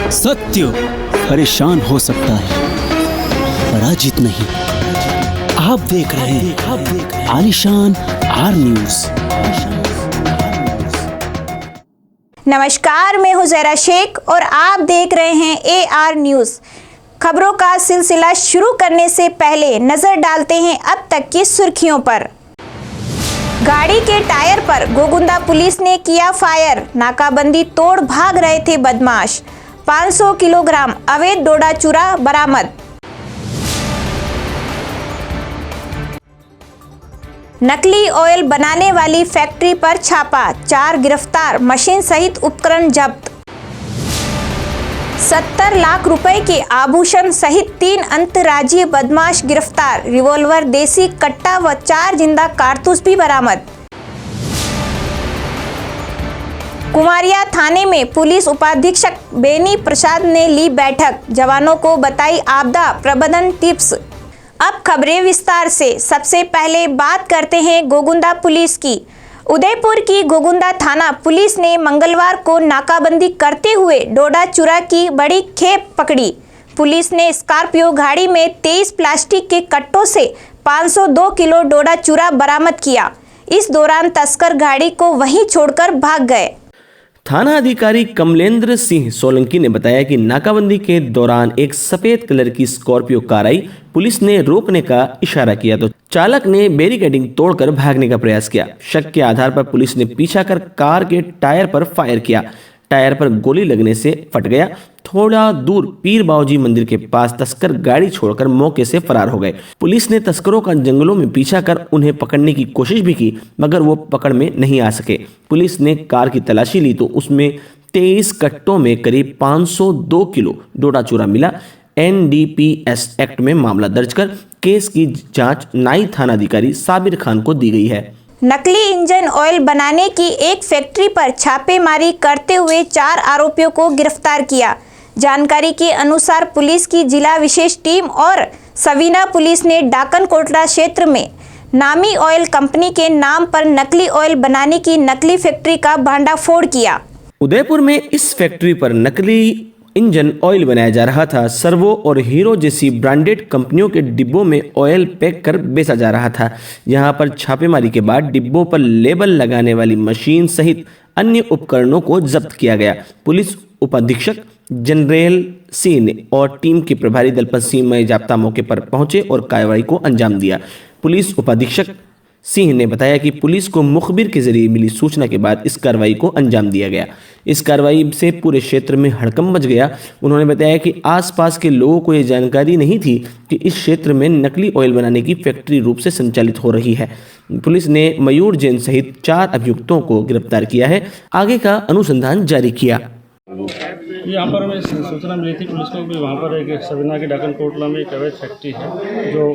सत्य परेशान हो सकता है, पराजित नहीं। आप देख रहे हैं आलिशान आर न्यूज़। नमस्कार, मैं हूं ज़हरा शेख और आप देख रहे हैं AR न्यूज़। खबरों का सिलसिला शुरू करने से पहले नजर डालते हैं अब तक की सुर्खियों पर। गाड़ी के टायर पर गोगुंदा पुलिस ने किया फायर, नाकाबंदी तोड़ भाग रहे थे बदमाश। 500 किलोग्राम अवैध डोडा चूरा बरामद। नकली ऑयल बनाने वाली फैक्ट्री पर छापा, 4 गिरफ्तार, मशीन सहित उपकरण जब्त। 70 लाख रुपए के आभूषण सहित 3 अंतर्राज्यीय बदमाश गिरफ्तार, रिवॉल्वर, देसी कट्टा व 4 जिंदा कारतूस भी बरामद। कुमारिया थाने में पुलिस उपाधीक्षक बेनी प्रसाद ने ली बैठक, जवानों को बताई आपदा प्रबंधन टिप्स। अब खबरें विस्तार से। सबसे पहले बात करते हैं गोगुंदा पुलिस की। उदयपुर की गोगुंदा थाना पुलिस ने मंगलवार को नाकाबंदी करते हुए डोडा चूरा की बड़ी खेप पकड़ी। पुलिस ने स्कॉर्पियो गाड़ी में 23 प्लास्टिक के कट्टों से 502 किलो डोडा चूरा बरामद किया। इस दौरान तस्कर गाड़ी को वहीं छोड़कर भाग गए। थाना अधिकारी कमलेंद्र सिंह सोलंकी ने बताया कि नाकाबंदी के दौरान एक सफेद कलर की स्कॉर्पियो कार आई। पुलिस ने रोकने का इशारा किया तो चालक ने बैरिकेडिंग तोड़कर भागने का प्रयास किया। शक के आधार पर पुलिस ने पीछा कर कार के टायर पर फायर किया। टायर पर गोली लगने से फट गया। थोड़ा दूर पीर बाऊजी मंदिर के पास तस्कर गाड़ी छोड़कर मौके से फरार हो गए। पुलिस ने तस्करों का जंगलों में पीछा कर उन्हें पकड़ने की कोशिश भी की, मगर वो पकड़ में नहीं आ सके। पुलिस ने कार की तलाशी ली तो उसमें 23 कट्टों में करीब 502 किलो डोडा चूरा मिला। NDPS एक्ट में मामला दर्ज कर केस की जांच नाई थानाधिकारी साबिर खान को दी गई है। नकली इंजन ऑयल बनाने की एक फैक्ट्री पर छापेमारी करते हुए 4 आरोपियों को गिरफ्तार किया। जानकारी के अनुसार पुलिस की जिला विशेष टीम और सवीना पुलिस ने डाकन कोटला क्षेत्र में नामी ऑयल कंपनी के नाम पर नकली ऑयल बनाने की नकली फैक्ट्री का भंडाफोड़ किया। उदयपुर में इस फैक्ट्री पर नकली इंजन ऑयल बनाया जा रहा था। सर्वो और हीरो जैसी ब्रांडेड कंपनियों के डिब्बों में ऑयल पैक कर बेचा जा रहा था। यहां पर छापेमारी के बाद डिब्बों पर लेबल लगाने वाली मशीन सहित अन्य उपकरणों को जब्त किया गया। पुलिस उपाधीक्षक जनरल सिंह और टीम के प्रभारी दलपत सिंह मय जाप्ता मौके पर पहुंचे और कार्रवाई को अंजाम दिया। पुलिस उपाधीक्षक सिंह ने बताया कि पुलिस को मुखबिर के जरिए मिली सूचना के बाद इस कार्रवाई को अंजाम दिया गया। इस कार्रवाई से पूरे क्षेत्र में हड़कंप मच गया। उन्होंने बताया कि आसपास के लोगों को यह जानकारी नहीं थी कि इस क्षेत्र में नकली ऑयल बनाने की फैक्ट्री रूप से संचालित हो रही है। पुलिस ने मयूर जैन सहित 4 अभियुक्तों को गिरफ्तार किया है। आगे का अनुसंधान जारी किया। यहाँ पर हमें सूचना मिली थी पुलिस को कि वहाँ पर एक सवीना के डाकन कोटला में एक अवैध फैक्ट्री है जो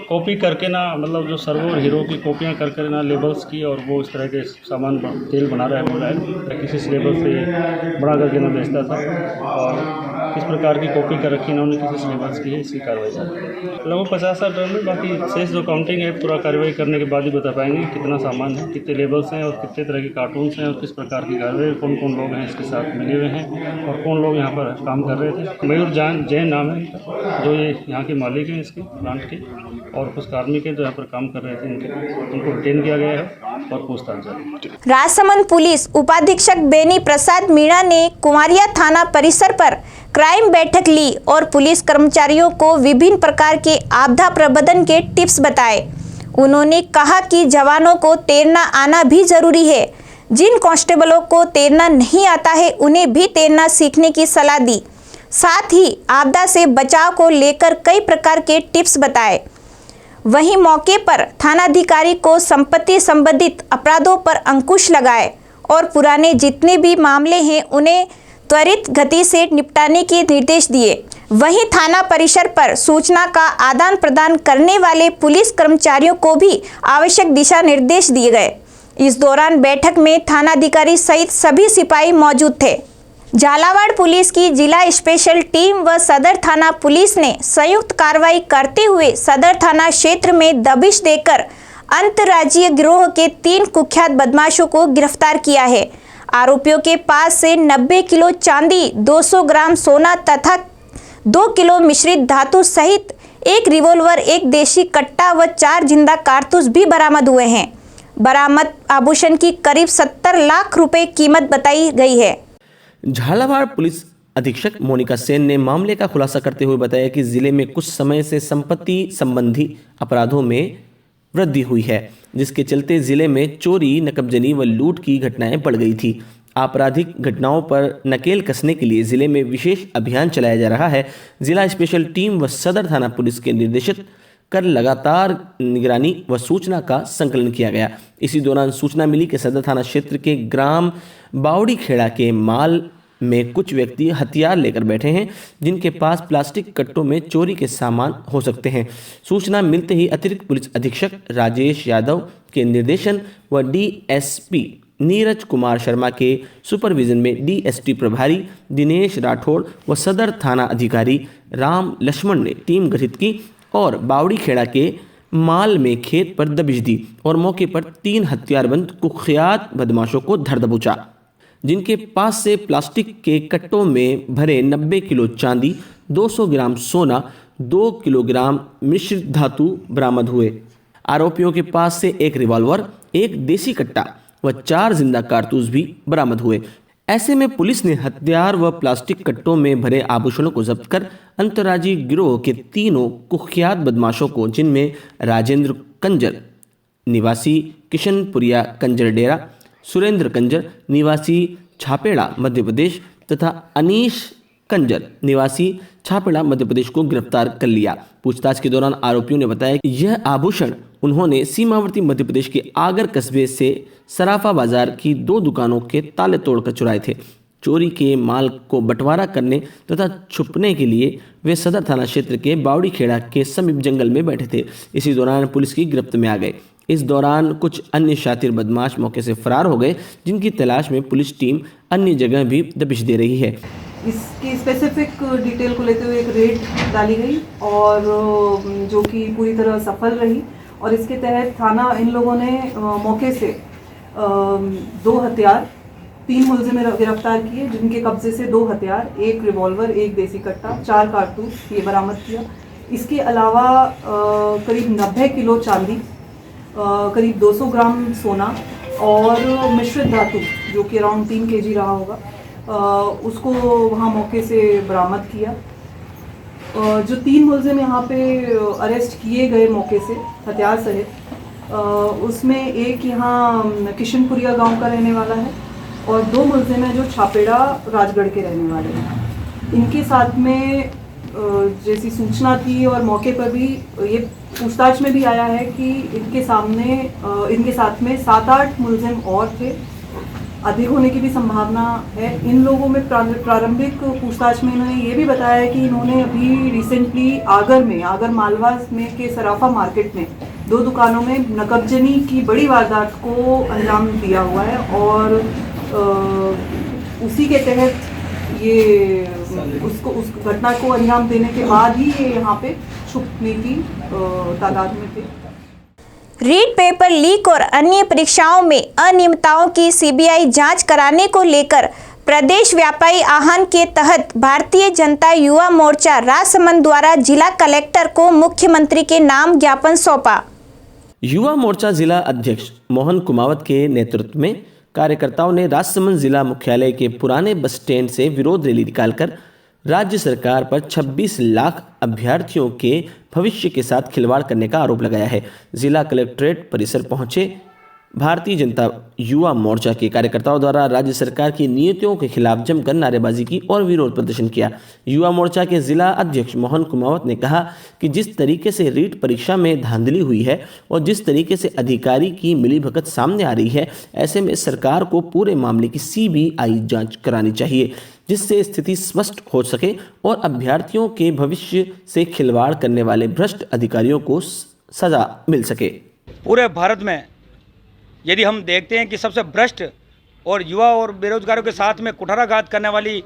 कॉपी करके ना, मतलब जो सर्वो और हीरो की कॉपियाँ कर ना लेबल्स की, और वो इस तरह के सामान तेल बना रहा है मोबाइल किसी लेबल से बना करके ना बेचता था। और किस प्रकार की कॉपी कर रखी ना उन्होंने किसी लेबल्स की है, इसकी कार्रवाई लगभग 50-60 टन में। बाकी शेष जो काउंटिंग है पूरा कार्रवाई करने के बाद ही बता पाएंगे कितना सामान है, कितने लेबल्स हैं और कितने तरह के कार्टून्स हैं और किस प्रकार की कार्रवाई, कौन कौन लोग हैं इसके साथ मिले हुए हैं और कौन लोग यहाँ पर काम कर रहे थे। मयूर जैन नाम है जो ये यहाँ के मालिक हैं इसके प्लांट के, और कुछ कार्मिक हैं जो यहाँ पर काम कर रहे थे, उनको डिटेन किया गया है और पूछताछ जारी। राजसमंद पुलिस उपाधीक्षक बेनी प्रसाद मीणा ने कुमारिया थाना परिसर पर क्राइम बैठक ली और पुलिस कर्मचारियों को विभिन्न प्रकार के आपदा प्रबंधन के टिप्स बताए। उन्होंने कहा कि जवानों को तैरना आना भी जरूरी है। जिन कांस्टेबलों को तैरना नहीं आता है उन्हें भी तैरना सीखने की सलाह दी। साथ ही आपदा से बचाव को लेकर कई प्रकार के टिप्स बताए। वहीं मौके पर थानाधिकारी को संपत्ति संबंधित अपराधों पर अंकुश लगाए और पुराने जितने भी मामले हैं उन्हें त्वरित गति से निपटाने के निर्देश दिए। वहीं थाना परिसर पर सूचना का आदान प्रदान करने वाले पुलिस कर्मचारियों को भी आवश्यक दिशा निर्देश दिए गए। इस दौरान बैठक में थानाधिकारी सहित सभी सिपाही मौजूद थे। झालावाड़ पुलिस की जिला स्पेशल टीम व सदर थाना पुलिस ने संयुक्त कार्रवाई करते हुए सदर थाना क्षेत्र में दबिश देकर अंतर्राज्यीय गिरोह के 3 कुख्यात बदमाशों को गिरफ्तार किया है। आरोपियों के पास से 90 किलो चांदी, 200 ग्राम सोना तथा 2 किलो मिश्रित धातु सहित एक रिवॉल्वर, एक देशी कट्टा व 4 जिंदा कारतूस भी बरामद हुए हैं। बरामद आभूषण की करीब 70 लाख रुपए कीमत बताई गई है। झालावाड़ पुलिस अधीक्षक मोनिका सेन ने मामले का खुलासा करते हुए बताया कि जिले में कुछ समय से संपत्ति संबंधी अपराधों में वृद्धि हुई है, जिसके चलते जिले में चोरी, नकबजनी व लूट की घटनाएं बढ़ गई थी। आपराधिक घटनाओं पर नकेल कसने के लिए जिले में विशेष अभियान चलाया जा रहा है। जिला स्पेशल टीम व सदर थाना पुलिस के निर्देशित कर लगातार निगरानी व सूचना का संकलन किया गया। इसी दौरान सूचना मिली कि सदर थाना क्षेत्र के ग्राम बावड़ी खेड़ा के माल में कुछ व्यक्ति हथियार लेकर बैठे हैं, जिनके पास प्लास्टिक कट्टों में चोरी के सामान हो सकते हैं। सूचना मिलते ही अतिरिक्त पुलिस अधीक्षक राजेश यादव के निर्देशन व डीएसपी नीरज कुमार शर्मा के सुपरविजन में डीएसटी प्रभारी दिनेश राठौड़ व सदर थाना अधिकारी राम लक्ष्मण ने टीम गठित की और बावड़ी खेड़ा के माल में खेत पर दबिश दी और मौके पर 3 हथियारबंद कुख्यात बदमाशों को धर दबोचा, जिनके पास से प्लास्टिक के कट्टों में भरे 90 किलो चांदी, 200 ग्राम सोना, 2 किलोग्राम मिश्रित धातु बरामद हुए। आरोपियों के पास से एक रिवॉल्वर, एक देसी कट्टा व 4 जिंदा कारतूस भी बरामद हुए। ऐसे में पुलिस ने हथियार व प्लास्टिक कट्टों में भरे आभूषणों को जब्त कर अंतर्राज्यीय गिरोह के 3 कुख्यात बदमाशों को, जिनमें राजेंद्र कंजर निवासी किशनपुरिया कंजर डेरा, सुरेंद्र कंजर निवासी छापेड़ा मध्य प्रदेश तथा अनीश कंजर निवासी छापेड़ा मध्य प्रदेश को गिरफ्तार कर लिया। पूछताछ के दौरान आरोपियों ने बताया कि यह आभूषण उन्होंने सीमावर्ती मध्य प्रदेश के आगर कस्बे से सराफा बाजार की 2 दुकानों के ताले तोड़कर चुराए थे। चोरी के माल को बंटवारा करने तथा छुपने के लिए वे सदर थाना क्षेत्र के बावड़ी खेड़ा के समीप जंगल में बैठे थे। इसी दौरान पुलिस की गिरफ्त में आ गए। इस दौरान कुछ अन्य शातिर बदमाश मौके से फरार हो गए, जिनकी तलाश में पुलिस टीम अन्य जगह भी दबिश दे रही है। इसकी स्पेसिफिक डिटेल को लेते हुए एक रेड डाली गई और जो कि पूरी तरह सफल रही और इसके तहत थाना इन लोगों ने मौके से 2 हथियार, 3 मुलजिम गिरफ्तार किए, जिनके कब्जे से 2 हथियार, एक रिवॉल्वर, एक देसी कट्टा, 4 कारतूस ये बरामद किया। इसके अलावा करीब 90 किलो चांदी, करीब 200 ग्राम सोना और मिश्रित धातु जो कि अराउंड 3 kg रहा होगा, उसको वहाँ मौके से बरामद किया। जो 3 मुलजिम यहाँ पे अरेस्ट किए गए मौके से हथियार सहित, उसमें एक यहाँ किशनपुरिया गांव का रहने वाला है और 2 मुलजिम हैं जो छापेड़ा राजगढ़ के रहने वाले हैं। इनके साथ में जैसी सूचना थी और मौके पर भी ये पूछताछ में भी आया है कि इनके साथ में 7-8 मुलजिम और थे, अधिक होने की भी संभावना है। इन लोगों में प्रारंभिक पूछताछ में इन्होंने ये भी बताया है कि इन्होंने अभी रिसेंटली आगर मालवा में के सराफा मार्केट में 2 दुकानों में नकबजनी की बड़ी वारदात को अंजाम दिया हुआ है और उसी के तहत ये उस घटना को अंजाम देने के बाद ही ये यहाँ पे छुपने की तादाद में थे। रीट पेपर लीक और अन्य परीक्षाओं में अनियमितताओं की सीबीआई जांच कराने को लेकर प्रदेश व्यापारी आह्वान के तहत भारतीय जनता युवा मोर्चा राजसमंद द्वारा जिला कलेक्टर को मुख्यमंत्री के नाम ज्ञापन सौंपा। युवा मोर्चा जिला अध्यक्ष मोहन कुमावत के नेतृत्व में कार्यकर्ताओं ने राजसमंद जिला मुख्यालय के पुराने बस स्टैंड से विरोध रैली निकालकर राज्य सरकार पर 26 लाख अभ्यर्थियों के भविष्य के साथ खिलवाड़ करने का आरोप लगाया है। जिला कलेक्ट्रेट परिसर पहुंचे भारतीय जनता युवा मोर्चा के कार्यकर्ताओं द्वारा राज्य सरकार की नीतियों के खिलाफ जमकर नारेबाजी की और विरोध प्रदर्शन किया। युवा मोर्चा के जिला अध्यक्ष मोहन कुमावत ने कहा कि जिस तरीके से रीट परीक्षा में धांधली हुई है और जिस तरीके से अधिकारी की मिलीभगत सामने आ रही है, ऐसे में सरकार को पूरे मामले की सीबीआई जांच करानी चाहिए, जिससे स्थिति स्पष्ट हो सके और अभ्यर्थियों के भविष्य से खिलवाड़ करने वाले भ्रष्ट अधिकारियों को सजा मिल सके। पूरे भारत में यदि हम देखते हैं कि सबसे भ्रष्ट और युवा और बेरोजगारों के साथ में कुठाराघात करने वाली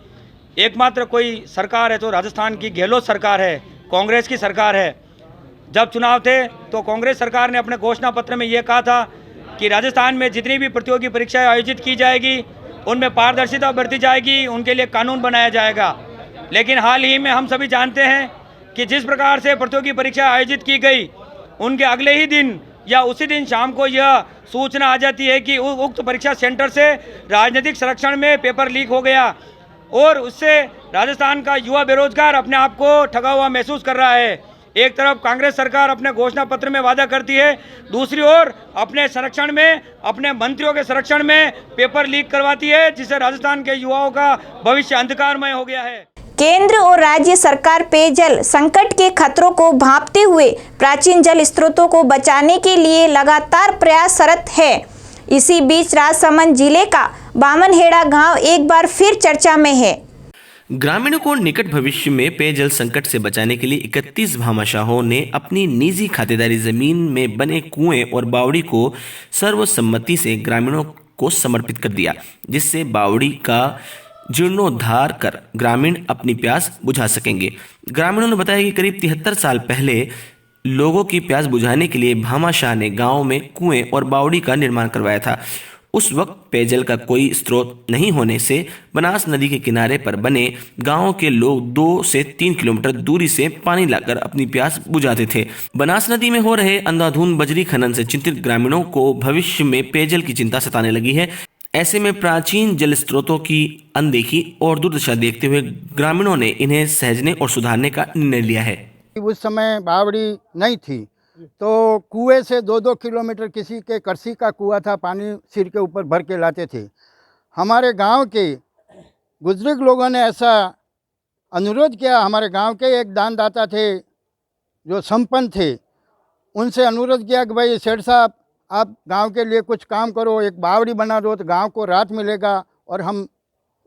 एकमात्र कोई सरकार है तो राजस्थान की गहलोत सरकार है, कांग्रेस की सरकार है। जब चुनाव थे तो कांग्रेस सरकार ने अपने घोषणा पत्र में ये कहा था कि राजस्थान में जितनी भी प्रतियोगी परीक्षाएं आयोजित की जाएगी उनमें पारदर्शिता बरती जाएगी, उनके लिए कानून बनाया जाएगा। लेकिन हाल ही में हम सभी जानते हैं कि जिस प्रकार से प्रतियोगी परीक्षा आयोजित की गई, उनके अगले ही दिन या उसी दिन शाम को यह सूचना आ जाती है कि उक्त परीक्षा सेंटर से राजनीतिक संरक्षण में पेपर लीक हो गया और उससे राजस्थान का युवा बेरोजगार अपने आप को ठगा हुआ महसूस कर रहा है। एक तरफ कांग्रेस सरकार अपने घोषणा पत्र में वादा करती है, दूसरी ओर अपने संरक्षण में, अपने मंत्रियों के संरक्षण में पेपर लीक करवाती है, जिससे राजस्थान के युवाओं का भविष्य अंधकारमय हो गया है। केंद्र और राज्य सरकार पेयजल संकट के खतरों को भांपते हुए प्राचीन जल स्रोतों को बचाने के लिए लगातार प्रयासरत है। इसी बीच राजसमंद जिले का बामनहेड़ा गांव एक बार फिर चर्चा में है। ग्रामीणों को निकट भविष्य में पेयजल संकट से बचाने के लिए 31 भामाशाहों ने अपनी निजी खातेदारी जमीन में बने कुएं और बावड़ी को सर्वसम्मति से ग्रामीणों को समर्पित कर दिया, जिससे बावड़ी का जीर्णोद्धार कर ग्रामीण अपनी प्यास बुझा सकेंगे। ग्रामीणों ने बताया कि करीब 73 साल पहले लोगों की प्यास बुझाने के लिए भामाशाह ने गांव में कुएं और बावड़ी का निर्माण करवाया था। उस वक्त पेयजल का कोई स्रोत नहीं होने से बनास नदी के किनारे पर बने गांव के लोग 2 से 3 किलोमीटर दूरी से पानी लाकर अपनी प्यास बुझाते थे। बनास नदी में हो रहे अंधाधुंध बजरी खनन से चिंतित ग्रामीणों को भविष्य में पेयजल की चिंता सताने लगी है। ऐसे में प्राचीन जल स्रोतों की अनदेखी और दुर्दशा देखते हुए ग्रामीणों ने इन्हें सहजने और सुधारने का निर्णय लिया है। उस समय बावड़ी नहीं थी तो कुएं से 2-2 किलोमीटर किसी के करसी का कुआं था, पानी सिर के ऊपर भर के लाते थे। हमारे गांव के बुजुर्ग लोगों ने ऐसा अनुरोध किया। हमारे गांव के एक दानदाता थे जो संपन्न थे, उनसे अनुरोध किया कि भाई सेठ साहब आप गांव के लिए कुछ काम करो, एक बावड़ी बना दो तो गांव को राहत मिलेगा और हम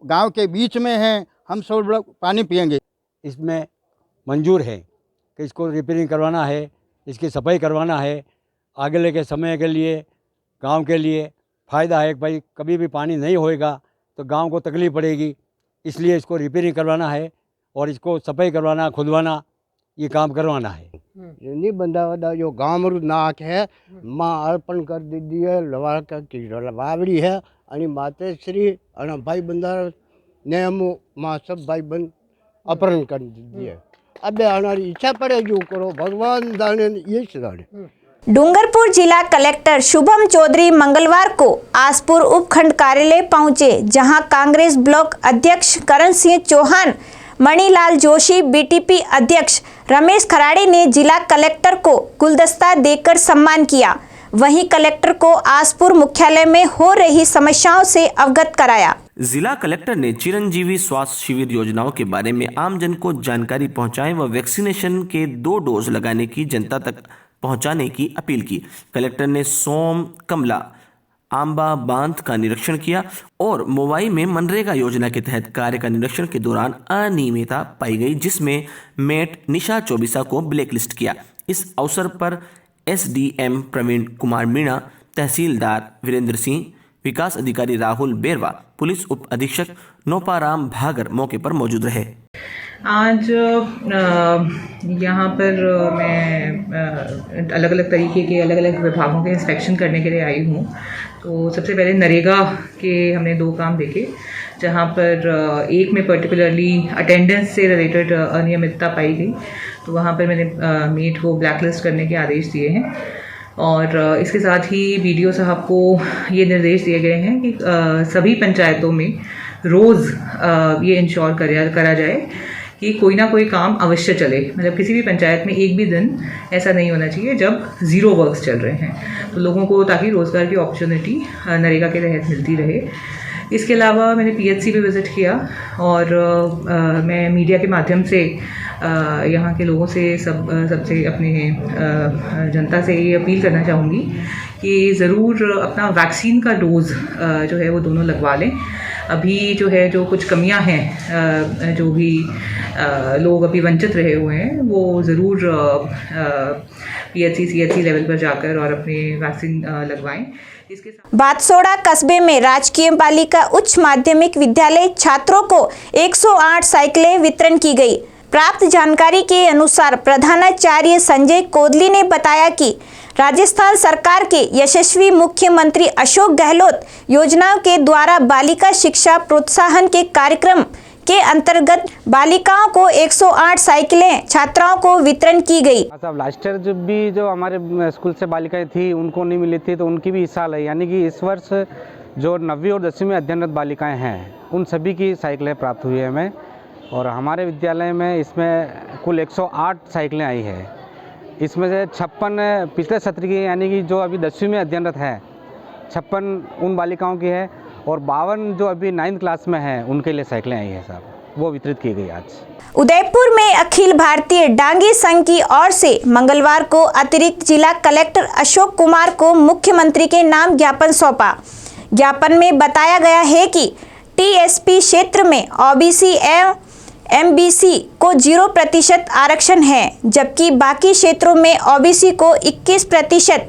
गांव के बीच में हैं, हम सब लोग पानी पिएंगे। इसमें मंजूर है कि इसको रिपेयरिंग करवाना है, इसकी सफाई करवाना है। आगे लेके समय के लिए गांव के लिए फ़ायदा है कि भाई कभी भी पानी नहीं होएगा तो गांव को तकलीफ़ पड़ेगी, इसलिए इसको रिपेयरिंग करवाना है और इसको सफाई करवाना, खुदवाना, ये काम करवाना है। नहीं बंदा जो गामरू नाक है माँ अर्पण कर दीदी है, लवा की बावड़ी है आणि मातेश्री और भाई बंदा ने हम माँ सब भाई बंद अपहरण कर दीदी है। अब हमारी इच्छा पड़े जो करो, भगवान दाने ये दाने। डूंगरपुर जिला कलेक्टर शुभम चौधरी मंगलवार को आसपुर उपखंड कार्यालय पहुंचे, जहां कांग्रेस ब्लॉक अध्यक्ष करण सिंह चौहान, मणिलाल जोशी, बीटीपी अध्यक्ष रमेश खराड़े ने जिला कलेक्टर को गुलदस्ता देकर सम्मान किया। वहीं कलेक्टर को आसपुर मुख्यालय में हो रही समस्याओं से अवगत कराया। जिला कलेक्टर ने चिरंजीवी स्वास्थ्य शिविर योजनाओं के बारे में आमजन को जानकारी पहुंचाएं व वैक्सीनेशन के 2 डोज लगाने की जनता तक पहुंचाने की अपील की। कलेक्टर ने सोम, कमला, आंबा बांध का निरीक्षण किया और मोवाई में मनरेगा योजना के तहत कार्य का निरीक्षण के दौरान अनियमितता पाई गई, जिसमें मेट निशा चौबीसा को ब्लैकलिस्ट किया। इस अवसर पर एसडीएम प्रवीण कुमार मीणा, तहसीलदार वीरेंद्र सिंह, विकास अधिकारी राहुल बेरवा, पुलिस उप अधीक्षक नोपाराम भागर मौके पर मौजूद रहे। आज यहाँ पर मैं अलग अलग तरीके के अलग अलग विभागों के इंस्पेक्शन करने के लिए आई हूँ। तो सबसे पहले नरेगा के हमने 2 काम देखे, जहाँ पर एक में पर्टिकुलरली अटेंडेंस से रिलेटेड अनियमितता पाई गई, तो वहाँ पर मैंने मेट को ब्लैकलिस्ट करने के आदेश दिए हैं। और इसके साथ ही बीडीओ साहब को ये निर्देश दिए गए हैं कि सभी पंचायतों में रोज़ ये इंश्योर करा जाए कि कोई ना कोई काम अवश्य चले। मतलब किसी भी पंचायत में एक भी दिन ऐसा नहीं होना चाहिए जब 0 वर्क्स चल रहे हैं, तो लोगों को ताकि रोज़गार की अपॉर्चुनिटी नरेगा के तहत मिलती रहे। इसके अलावा मैंने पीएचसी भी विज़िट किया और मैं मीडिया के माध्यम से यहाँ के लोगों से सबसे अपने जनता से ये अपील करना चाहूँगी कि ज़रूर अपना वैक्सीन का डोज़ जो है वो दोनों लगवा लें। अभी जो है जो कुछ कमियां हैं, जो भी लोग अभी वंचित रहे हुए हैं, वो ज़रूर पीएचसी सीएचसी लेवल पर जाकर और अपने वैक्सीन लगवाएं। बातसोड़ा कस्बे में राजकीय बालिका उच्च माध्यमिक विद्यालय छात्रों को 108 साइकिलें वितरण की गई। प्राप्त जानकारी के अनुसार प्रधानाचार्य संजय कोदली ने बताया कि राजस्थान सरकार के यशस्वी मुख्यमंत्री अशोक गहलोत योजनाओं के द्वारा बालिका शिक्षा प्रोत्साहन के कार्यक्रम के अंतर्गत बालिकाओं को 108 साइकिलें छात्राओं को वितरण की गई। साहब लास्ट ईयर जब भी जो हमारे स्कूल से बालिकाएं थी उनको नहीं मिली थी तो उनकी भी इस साल है, यानी कि इस वर्ष जो 9वीं और 10वीं में अध्ययनरत बालिकाएं हैं उन सभी की साइकिलें प्राप्त हुई है हमें। और हमारे विद्यालय में इसमें कुल 108 साइकिलें आई है। इसमें से 56 पिछले सत्र की, यानी कि जो अभी 10वीं में अध्ययनरत है 56 उन बालिकाओं की है और 52 जो अभी 9th क्लास में है उनके लिए साइकिलें आई है साहब, वो वितरित की गई आज। उदयपुर में अखिल भारतीय डांगी संघ की ओर से मंगलवार को अतिरिक्त जिला कलेक्टर अशोक कुमार को मुख्यमंत्री के नाम ज्ञापन सौंपा। ज्ञापन में बताया गया है कि टीएसपी क्षेत्र में ओबीसी एवं एमबीसी को 0% आरक्षण है, जबकि बाकी क्षेत्रों में ओबीसी को 21%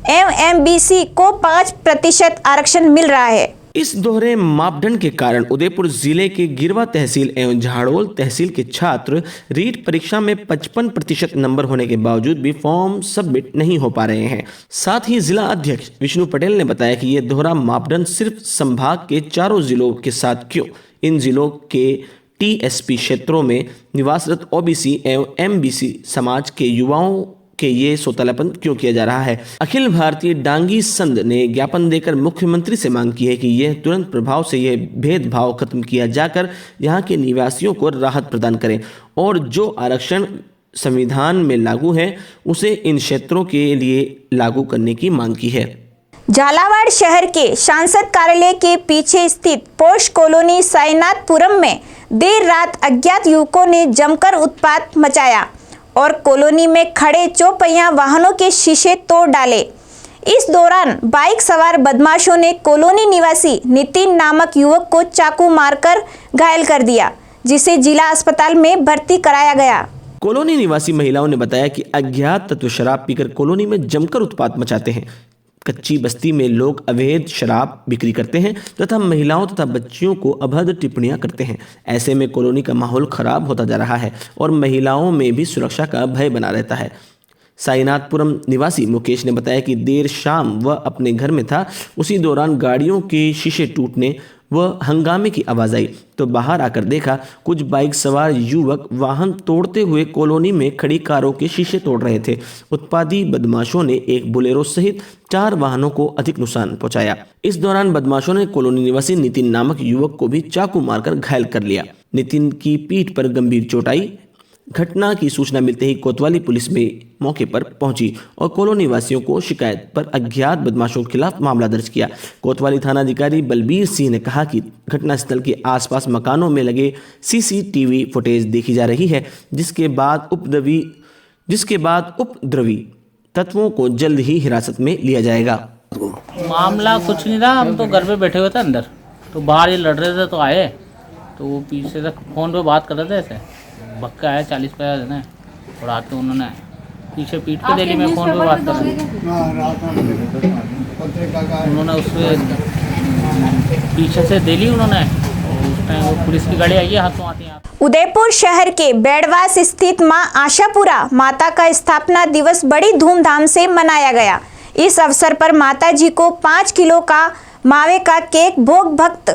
एवं एमबीसी को 5% आरक्षण मिल रहा है। इस दोहरे मापदंड के कारण उदयपुर जिले के गिरवा तहसील एवं झाड़ोल तहसील के छात्र रीट परीक्षा में 55% नंबर होने के बावजूद भी फॉर्म सबमिट नहीं हो पा रहे हैं। साथ ही जिला अध्यक्ष विष्णु पटेल ने बताया कि यह दोहरा मापदंड सिर्फ संभाग के 4 जिलों के साथ क्यों, इन जिलों के टीएसपी क्षेत्रों में निवासरत ओबीसी एवं एमबीसी समाज के युवाओं के ये सौतेलापन क्यों किया जा रहा है। अखिल भारतीय डांगी संघ ने ज्ञापन देकर मुख्यमंत्री से मांग की है कि यह तुरंत प्रभाव से यह भेदभाव खत्म किया जाकर यहाँ के निवासियों को राहत प्रदान करें और जो आरक्षण संविधान में लागू है उसे इन क्षेत्रों के लिए लागू करने की मांग की है। झालावाड़ शहर के सांसद कार्यालय के पीछे स्थित पोस्ट कॉलोनी साईनाथपुरम में देर रात अज्ञात युवकों ने जमकर उत्पात मचाया और कॉलोनी में खड़े चौपहिया वाहनों के शीशे तोड़ डाले। इस दौरान बाइक सवार बदमाशों ने कॉलोनी निवासी नितिन नामक युवक को चाकू मारकर घायल कर दिया, जिसे जिला अस्पताल में भर्ती कराया गया। कॉलोनी निवासी महिलाओं ने बताया कि अज्ञात तत्व शराब पीकर कॉलोनी में जमकर उत्पात मचाते हैं। कच्ची बस्ती में लोग अवैध शराब बिक्री करते हैं तथा महिलाओं तथा बच्चियों को अभद्र टिप्पणियां करते हैं। ऐसे में कॉलोनी का माहौल खराब होता जा रहा है और महिलाओं में भी सुरक्षा का भय बना रहता है। साईनाथपुरम निवासी मुकेश ने बताया कि देर शाम वह अपने घर में था, उसी दौरान गाड़ियों के शीशे टूटने व हंगामे की आवाज़ आई तो बाहर आकर देखा कुछ बाइक सवार युवक वाहन तोड़ते हुए कॉलोनी में खड़ी कारों के शीशे तोड़ रहे थे। उत्पादी बदमाशों ने एक बोलेरो सहित 4 वाहनों को अधिक नुकसान पहुंचाया। इस दौरान बदमाशों ने कॉलोनी निवासी नितिन नामक युवक को भी चाकू मारकर घायल कर लिया। नितिन की पीठ पर गंभीर चोट आई। घटना की सूचना मिलते ही कोतवाली पुलिस में मौके पर पहुंची और कॉलोनी वासियों को शिकायत पर अज्ञात बदमाशों के खिलाफ मामला दर्ज किया। कोतवाली थानाधिकारी बलबीर सिंह ने कहा कि घटनास्थल के आसपास मकानों में लगे सीसीटीवी फुटेज देखी जा रही है, जिसके बाद उपद्रवी तत्वों को जल्द ही हिरासत में लिया जाएगा। मामला कुछ नहीं था, हम तो घर पे बैठे हुए थे अंदर, तो बाहर ये लड़ रहे थे तो आए, तो वो पीछे से फ़ोन पे बात कर रहे थे, ऐसे बक्का आया 40-50 जने और आके उन्होंने पीछे पीठ पे दे ली। मैं फ़ोन पे बात कर रही उन्होंने उससे पीछे से दे ली उन्होंने, और उसमें पुलिस की गाड़ी आई है हाथों हाथ। उदयपुर शहर के बेड़वास स्थित मां आशापुरा माता का स्थापना दिवस बड़ी धूमधाम से मनाया गया। इस अवसर पर माता जी को 5 किलो का मावे का केक भोग भक्त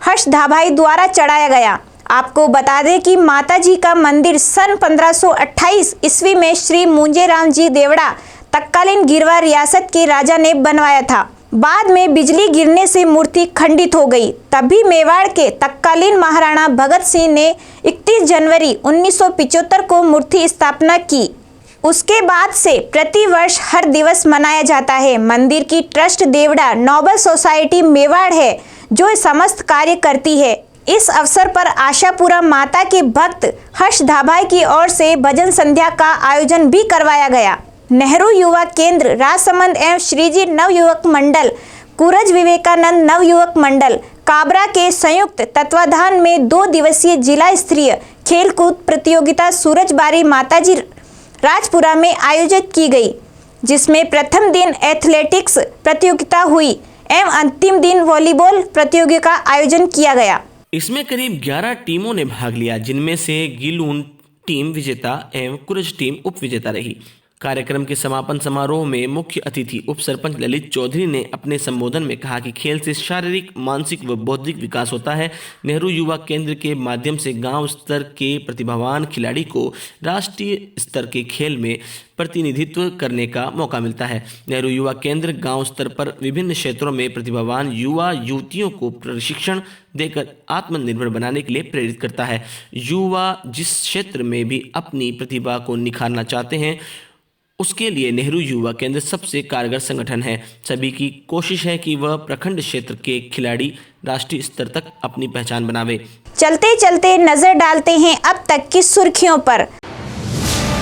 हर्ष धाभाई द्वारा चढ़ाया गया। आपको बता दें कि माता जी का मंदिर सन 1528 ईस्वी में श्री मुंजेराम जी देवड़ा तत्कालीन गिरवा रियासत के राजा ने बनवाया था। बाद में बिजली गिरने से मूर्ति खंडित हो गई। तभी मेवाड़ के तत्कालीन महाराणा भगत सिंह ने 31 जनवरी 1975 को मूर्ति स्थापना की। उसके बाद से प्रतिवर्ष हर दिवस मनाया जाता है। मंदिर की trust Deora noble society Mewar है जो समस्त कार्य करती है। इस अवसर पर आशापुरा माता के भक्त हर्ष धाभाई की ओर से भजन संध्या का आयोजन भी करवाया गया। नेहरू युवा केंद्र राजसमंद एवं श्रीजी नवयुवक मंडल, कुरज विवेकानंद नवयुवक मंडल काबरा के संयुक्त तत्वाधान में 2 दिवसीय जिला स्तरीय खेलकूद प्रतियोगिता सूरजबारी माताजी राजपुरा में आयोजित की गई, जिसमें प्रथम दिन एथलेटिक्स प्रतियोगिता हुई एवं अंतिम दिन वॉलीबॉल प्रतियोगिता का आयोजन किया गया। इसमें करीब 11 टीमों ने भाग लिया, जिनमें से गिलून टीम विजेता एवं कुरज टीम उप विजेता रही। कार्यक्रम के समापन समारोह में मुख्य अतिथि उप सरपंच ललित चौधरी ने अपने संबोधन में कहा कि खेल से शारीरिक, मानसिक व बौद्धिक विकास होता है। नेहरू युवा केंद्र के माध्यम से गांव स्तर के प्रतिभावान खिलाड़ी को राष्ट्रीय स्तर के खेल में प्रतिनिधित्व करने का मौका मिलता है। नेहरू युवा केंद्र गांव स्तर पर विभिन्न क्षेत्रों में प्रतिभावान युवा युवतियों को प्रशिक्षण देकर आत्मनिर्भर बनाने के लिए प्रेरित करता है। युवा जिस क्षेत्र में भी अपनी प्रतिभा को निखारना चाहते हैं उसके लिए नेहरू युवा केंद्र सबसे कारगर संगठन है। सभी की कोशिश है कि वह प्रखंड क्षेत्र के खिलाड़ी राष्ट्रीय स्तर तक अपनी पहचान बनावे। चलते चलते नजर डालते हैं अब तक की सुर्खियों पर।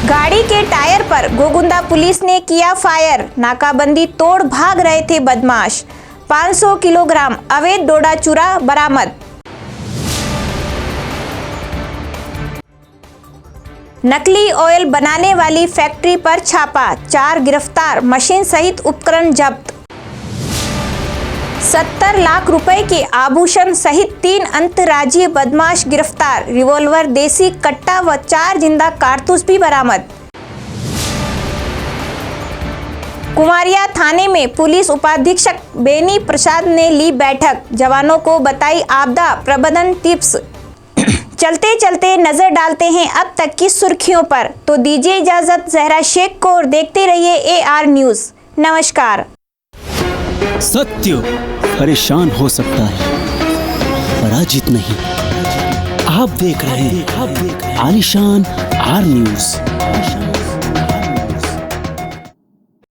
गाड़ी के टायर पर गोगुंदा पुलिस ने किया फायर, नाकाबंदी तोड़ भाग रहे थे बदमाश। 500 किलोग्राम अवैध डोडा चूरा बरामद। नकली ऑयल बनाने वाली फैक्ट्री पर छापा, 4 गिरफ्तार, मशीन सहित उपकरण जब्त। 70 लाख रुपए के आभूषण सहित 3 अंतर्राज्यीय बदमाश गिरफ्तार, रिवॉल्वर, देसी कट्टा व 4 जिंदा कारतूस भी बरामद। कुमारिया थाने में पुलिस उपाधीक्षक बेनी प्रसाद ने ली बैठक, जवानों को बताई आपदा प्रबंधन टिप्स। चलते चलते नजर डालते हैं अब तक की सुर्खियों पर। तो दीजिए इजाजत जहरा शेख को और देखते रहिए AR न्यूज। नमस्कार। सत्य परेशान हो सकता है, पराजित नहीं। आप देख रहे हैं आलिशान R न्यूज।